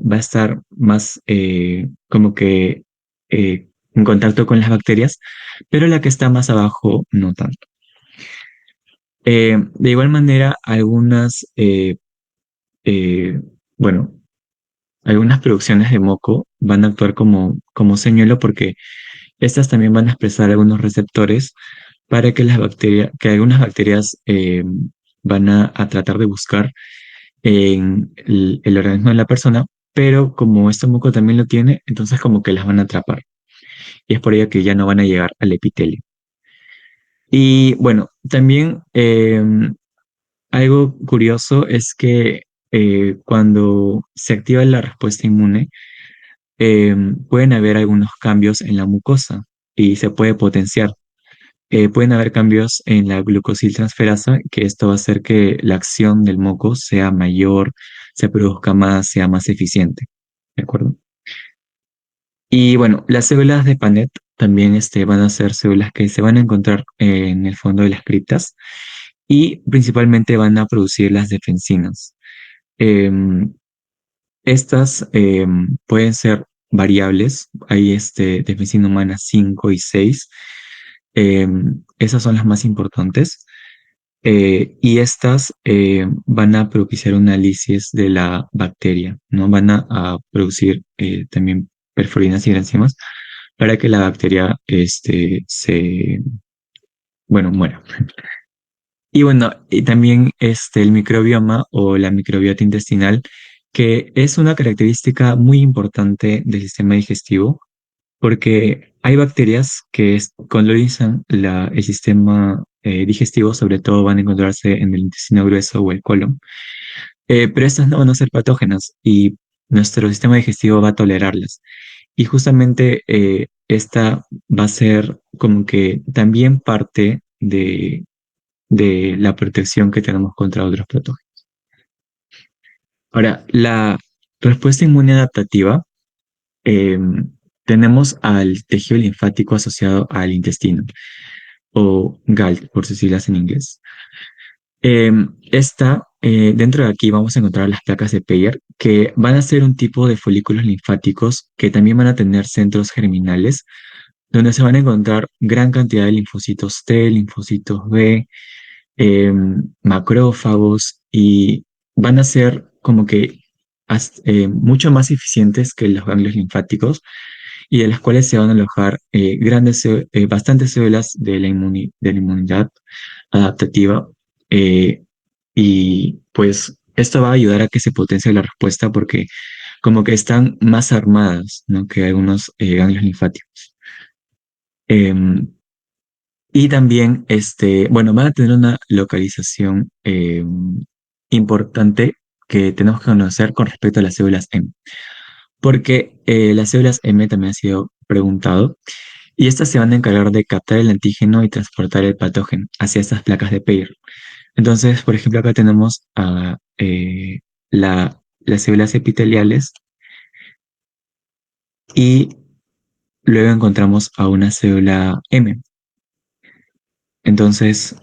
Speaker 4: va a estar más como que en contacto con las bacterias, pero la que está más abajo no tanto. De igual manera, eh, bueno, algunas producciones de moco van a actuar como señuelo porque estas también van a expresar algunos receptores para que que algunas bacterias van a tratar de buscar en el organismo de la persona, pero como este moco también lo tiene, entonces como que las van a atrapar. Y es por ello que ya no van a llegar al epitelio. Y bueno, también algo curioso es que cuando se activa la respuesta inmune, pueden haber algunos cambios en la mucosa y se puede potenciar. Pueden haber cambios en la glucosiltransferasa, que esto va a hacer que la acción del moco sea mayor, se produzca más, sea más eficiente. ¿De acuerdo? Y bueno, las células de Panet también van a ser células que se van a encontrar en el fondo de las criptas y principalmente van a producir las defensinas. Em, Estas pueden ser variables. Hay defensina humana 5 y 6. Esas son las más importantes. Y estas van a propiciar una lisis de la bacteria, ¿no? Van a producir también perforinas y enzimas para que la bacteria bueno, muera. Y bueno, y también el microbioma o la microbiota intestinal, que es una característica muy importante del sistema digestivo, porque hay bacterias que colonizan el sistema digestivo, sobre todo van a encontrarse en el intestino grueso o el colon, pero estas no van a ser patógenas y nuestro sistema digestivo va a tolerarlas. Y justamente esta va a ser como que también parte de la protección que tenemos contra otros patógenos. Ahora, la respuesta inmune adaptativa, eh, tenemos al tejido linfático asociado al intestino, o GALT, por sus siglas en inglés. Dentro de aquí vamos a encontrar las placas de Peyer, que van a ser un tipo de folículos linfáticos que también van a tener centros germinales, donde se van a encontrar gran cantidad de linfocitos T, linfocitos B, macrófagos, y van a ser como que mucho más eficientes que los ganglios linfáticos y de las cuales se van a alojar bastantes células de la inmunidad adaptativa. Y pues esto va a ayudar a que se potencie la respuesta porque como que están más armadas, ¿no?, que algunos ganglios linfáticos. Em, y también, bueno, van a tener una localización importante que tenemos que conocer con respecto a las células M, porque las células M también ha sido preguntado, y estas se van a encargar de captar el antígeno y transportar el patógeno hacia estas placas de Peyer. Entonces, por ejemplo, acá tenemos las células epiteliales y luego encontramos a una célula M. Entonces,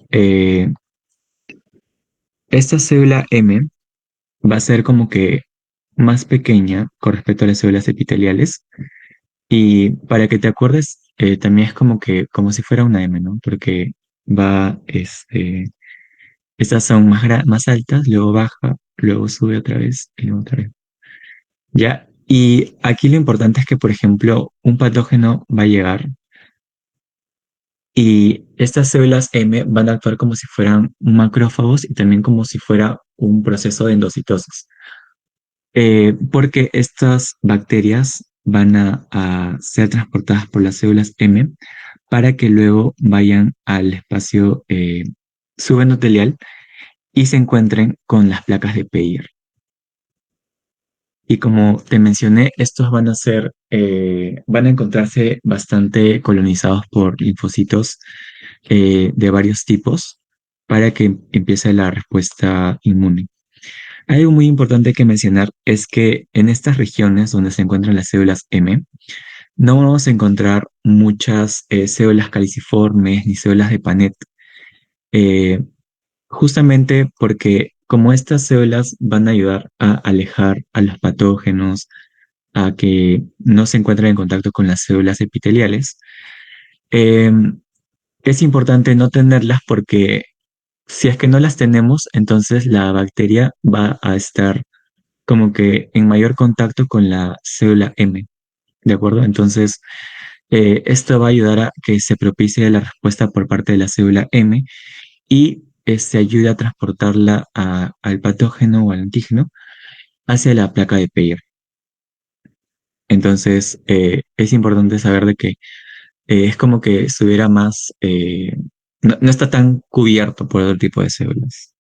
Speaker 4: esta célula M va a ser como que más pequeña con respecto a las células epiteliales. Y para que te acuerdes, también es como si fuera una M, ¿no? Porque estas son más altas, luego baja, luego sube otra vez y luego otra vez. ¿Ya? Y aquí lo importante es que, por ejemplo, un patógeno va a llegar y estas células M van a actuar como si fueran macrófagos y también como si fuera un proceso de endocitosis. Porque estas bacterias van a ser transportadas por las células M para que luego vayan al espacio subendotelial y se encuentren con las placas de Peyer. Y como te mencioné, estos van a encontrarse bastante colonizados por linfocitos de varios tipos para que empiece la respuesta inmune. Hay algo muy importante que mencionar es que en estas regiones donde se encuentran las células M, no vamos a encontrar muchas células caliciformes ni células de Panet, eh, justamente porque como estas células van a ayudar a alejar a los patógenos, a que no se encuentren en contacto con las células epiteliales, eh, es importante no tenerlas porque si es que no las tenemos, entonces la bacteria va a estar como que en mayor contacto con la célula M, ¿de acuerdo? Entonces, esto va a ayudar a que se propicie la respuesta por parte de la célula M y se ayude a transportarla al patógeno o al antígeno hacia la placa de Peyer. Entonces, es importante saber de que es como que estuviera más, no está tan cubierto por otro tipo de células.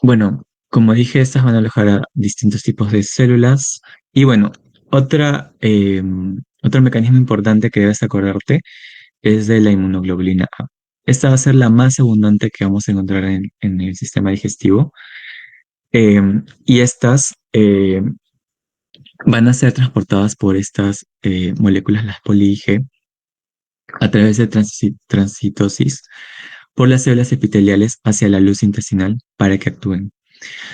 Speaker 4: Bueno, como dije, estas van a alojar a distintos tipos de células. Y bueno, otro mecanismo importante que debes acordarte es de la inmunoglobulina A. Esta va a ser la más abundante que vamos a encontrar en el sistema digestivo. Y estas van a ser transportadas por estas moléculas, las poli-Ig, a través de transitosis por las células epiteliales hacia la luz intestinal para que actúen.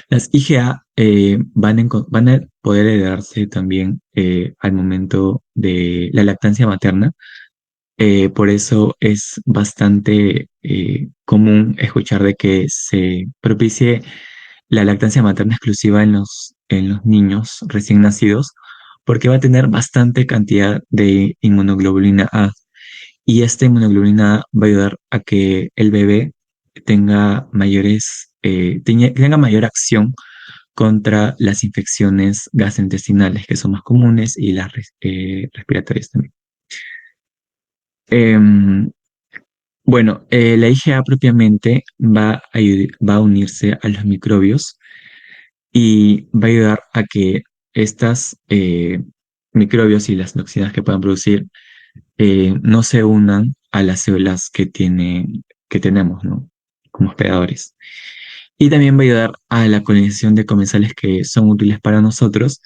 Speaker 4: Las IgA van a poder heredarse también al momento de la lactancia materna. Por eso es bastante común escuchar de que se propicie la lactancia materna exclusiva en los niños recién nacidos, porque va a tener bastante cantidad de inmunoglobulina A. Y esta inmunoglobulina A va a ayudar a que el bebé tenga mayor acción contra las infecciones gastrointestinales, que son más comunes, y las respiratorias también. Em, bueno, la IgA propiamente va a unirse a los microbios y va a ayudar a que estas microbios y las toxinas que puedan producir no se unan a las células que tenemos, ¿no? Como hospedadores. Y también va a ayudar a la colonización de comensales que son útiles para nosotros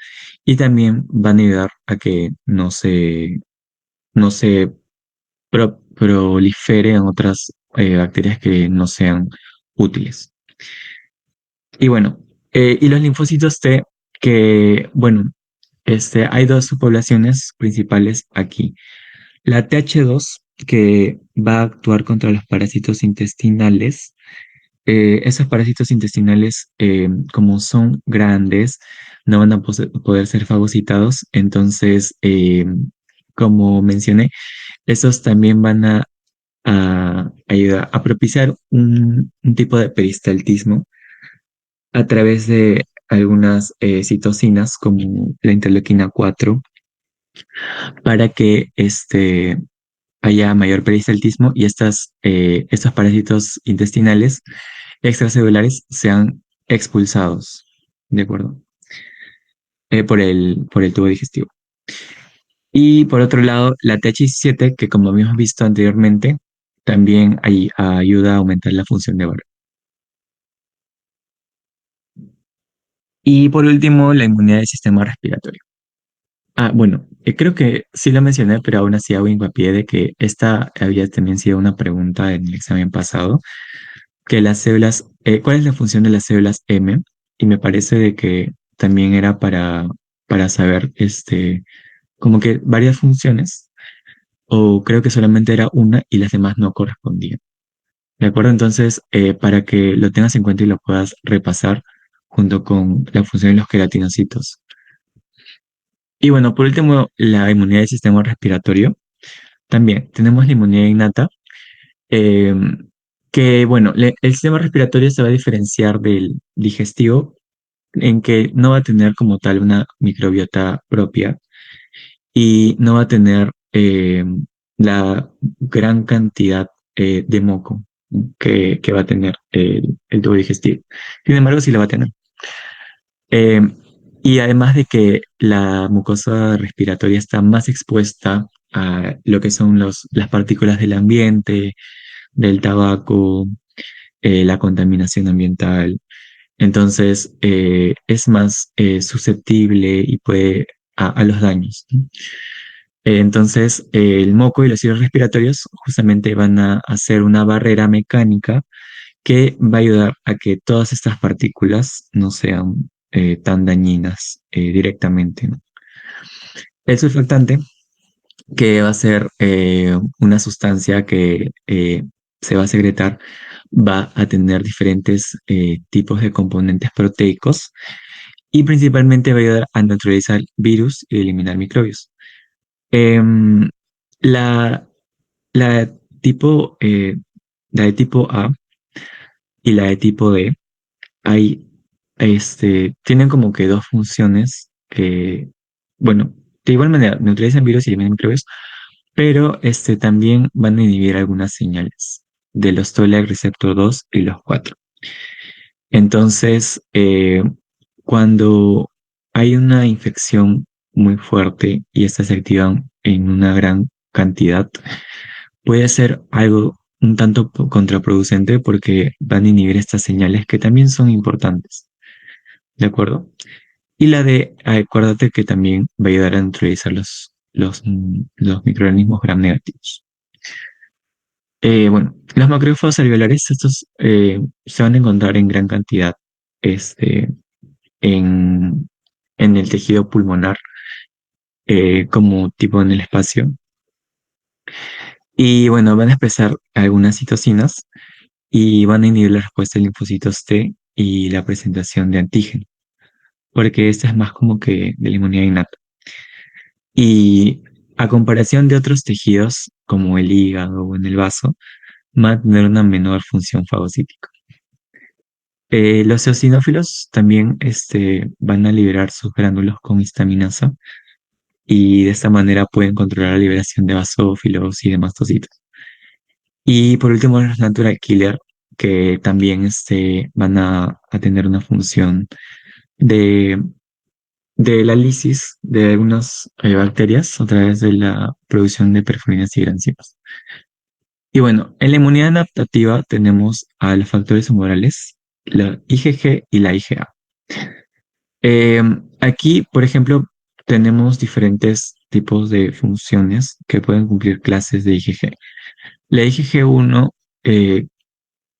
Speaker 4: y también van a ayudar a que no se proliferen otras bacterias que no sean útiles. Y bueno, y los linfocitos T, que bueno, hay dos subpoblaciones principales aquí. La TH2, que va a actuar contra los parásitos intestinales. Esos parásitos intestinales, como son grandes, no van a poder ser fagocitados. Entonces, como mencioné, esos también van a ayudar a propiciar un tipo de peristaltismo a través de algunas citocinas como la interleuquina 4 para que haya mayor peristaltismo y estos parásitos intestinales extracelulares sean expulsados, ¿de acuerdo? Por el tubo digestivo. Y por otro lado, la TH17, que como habíamos visto anteriormente, también ayuda a aumentar la función de Barré. Y por último, la inmunidad del sistema respiratorio. Bueno, creo que sí lo mencioné, pero aún así hago hincapié de que esta había también sido una pregunta en el examen pasado, que las células, ¿cuál es la función de las células M? Y me parece de que también era para saber, como que varias funciones, o creo que solamente era una y las demás no correspondían. ¿De acuerdo? Entonces, para que lo tengas en cuenta y lo puedas repasar junto con la función de los queratinocitos. Y bueno, por último, la inmunidad del sistema respiratorio. También tenemos la inmunidad innata, eh, que bueno, el sistema respiratorio se va a diferenciar del digestivo en que no va a tener como tal una microbiota propia y no va a tener la gran cantidad de moco que va a tener el tubo digestivo. Sin embargo, sí la va a tener. Eh, y además de que la mucosa respiratoria está más expuesta a lo que son las partículas del ambiente, del tabaco, la contaminación ambiental. Entonces, es más susceptible y puede a los daños, ¿no? Entonces, el moco y los hilos respiratorios justamente van a hacer una barrera mecánica que va a ayudar a que todas estas partículas no sean tan dañinas directamente, ¿no? El surfactante, que va a ser una sustancia que se va a secretar, va a tener diferentes tipos de componentes proteicos y principalmente va a ayudar a neutralizar virus y eliminar microbios. Em, la, la, tipo, la de tipo A y la de tipo D hay, tienen como que dos funciones que, bueno, de igual manera neutralizan virus y eliminan microbios, pero también van a inhibir algunas señales de los Toll-like receptor 2 y los 4. Entonces, cuando hay una infección muy fuerte y estas se activan en una gran cantidad, puede ser algo un tanto contraproducente porque van a inhibir estas señales que también son importantes, ¿de acuerdo? Y la de, acuérdate que también va a ayudar a neutralizar los microorganismos gram negativos. Bueno, los macrófagos alveolares, estos se van a encontrar en gran cantidad este, en, en el tejido pulmonar, como tipo en el espacio. Y bueno, van a expresar algunas citocinas y van a inhibir la respuesta de linfocitos T y la presentación de antígeno, porque esta es más como que de la inmunidad innata. Y a comparación de otros tejidos, como el hígado o en el vaso, van a tener una menor función fagocítica. Los eosinófilos también van a liberar sus gránulos con histaminasa y de esta manera pueden controlar la liberación de basófilos y de mastocitos. Y por último, los natural killer, que también van a tener una función de, de la lisis de algunas bacterias a través de la producción de perforinas y granzimas. Y bueno, en la inmunidad adaptativa tenemos a los factores humorales, la IgG y la IgA. Eh, Aquí, por ejemplo, tenemos diferentes tipos de funciones que pueden cumplir clases de IgG. La IgG1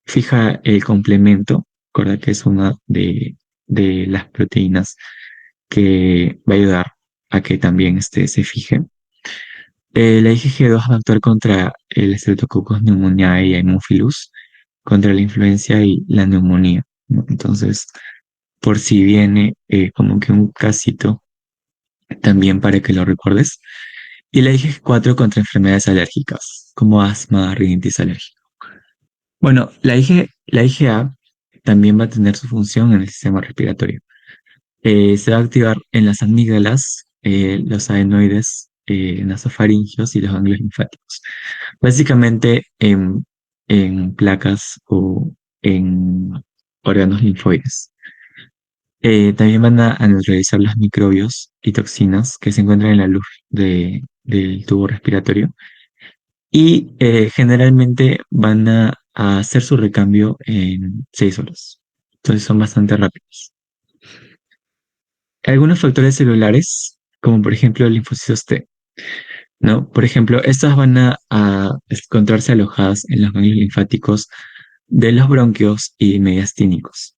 Speaker 4: fija el complemento, recuerda que es una de las proteínas que va a ayudar a que también se fije. La IgG2 va a actuar contra el Streptococcus pneumoniae y Haemophilus, contra la influencia y la neumonía, ¿no? Entonces, por si viene como que un casito, también para que lo recuerdes. Y la IgG4 contra enfermedades alérgicas, como asma, rinitis alérgica. Bueno, la IgA también va a tener su función en el sistema respiratorio. Se va a activar en las amígdalas, los adenoides nasofaringios y los ganglios linfáticos. Básicamente en placas o en órganos linfoides. También van a neutralizar los microbios y toxinas que se encuentran en la luz del tubo respiratorio y generalmente van a hacer su recambio en 6 horas. Entonces son bastante rápidos. Algunos factores celulares, como por ejemplo el linfocitos T, ¿no? Por ejemplo, estas van a encontrarse alojadas en los ganglios linfáticos de los bronquios y mediastínicos.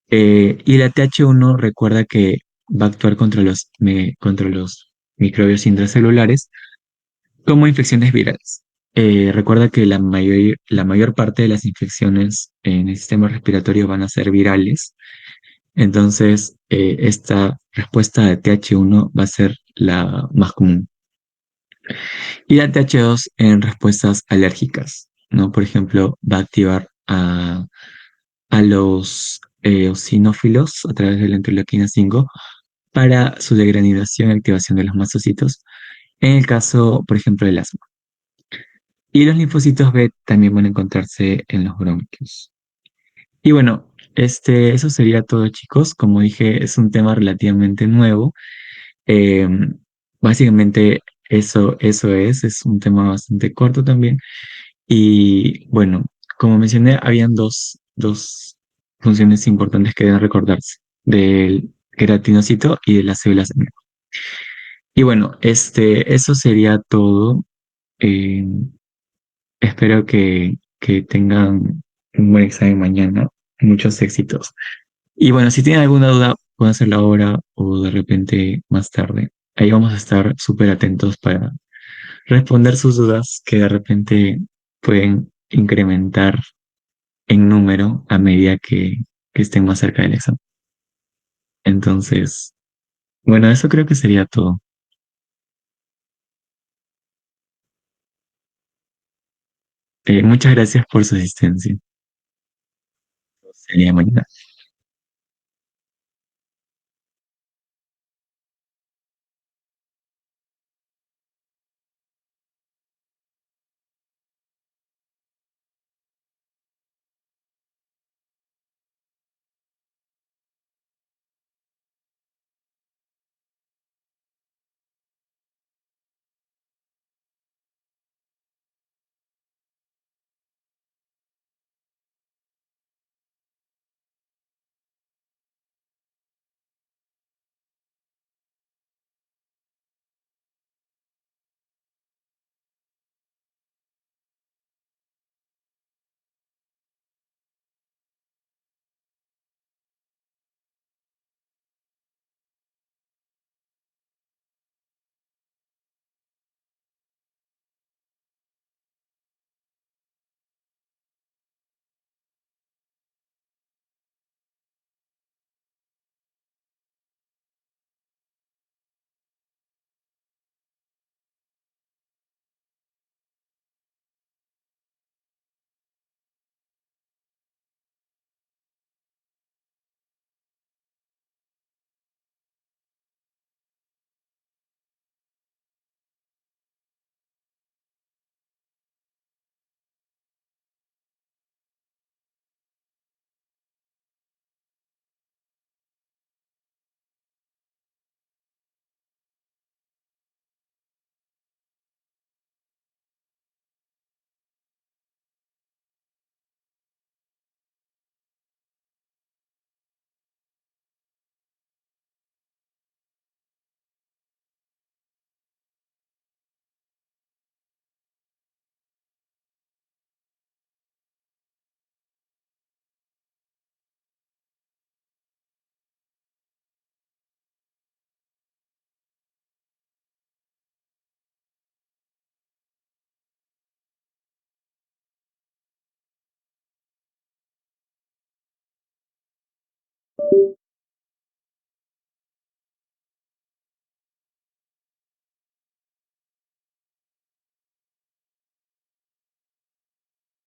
Speaker 4: Y la TH1 recuerda que va a actuar contra los microbios intracelulares como infecciones virales. Recuerda que la mayor parte de las infecciones en el sistema respiratorio van a ser virales. Entonces, esta respuesta de TH1 va a ser la más común. Y la TH2 en respuestas alérgicas, ¿no? Por ejemplo, va a activar a los eosinófilos a través de la interleuquina 5 para su degranulación y activación de los mastocitos, en el caso, por ejemplo, del asma. Y los linfocitos B también van a encontrarse en los bronquios. Y bueno, eso sería todo, chicos. Como dije, es un tema relativamente nuevo. Eh, Básicamente, eso es un tema bastante corto también. Y bueno, como mencioné, habían dos funciones importantes que deben recordarse, del queratinocito y de las células. Y bueno, eso sería todo. Eh, Espero que tengan un buen examen mañana. Muchos éxitos. Y bueno, si tienen alguna duda, pueden hacerla ahora o de repente más tarde. Ahí vamos a estar súper atentos para responder sus dudas que de repente pueden incrementar en número a medida que estén más cerca del examen. Entonces, bueno, eso creo que sería todo. Muchas gracias por su asistencia. Sería mañana.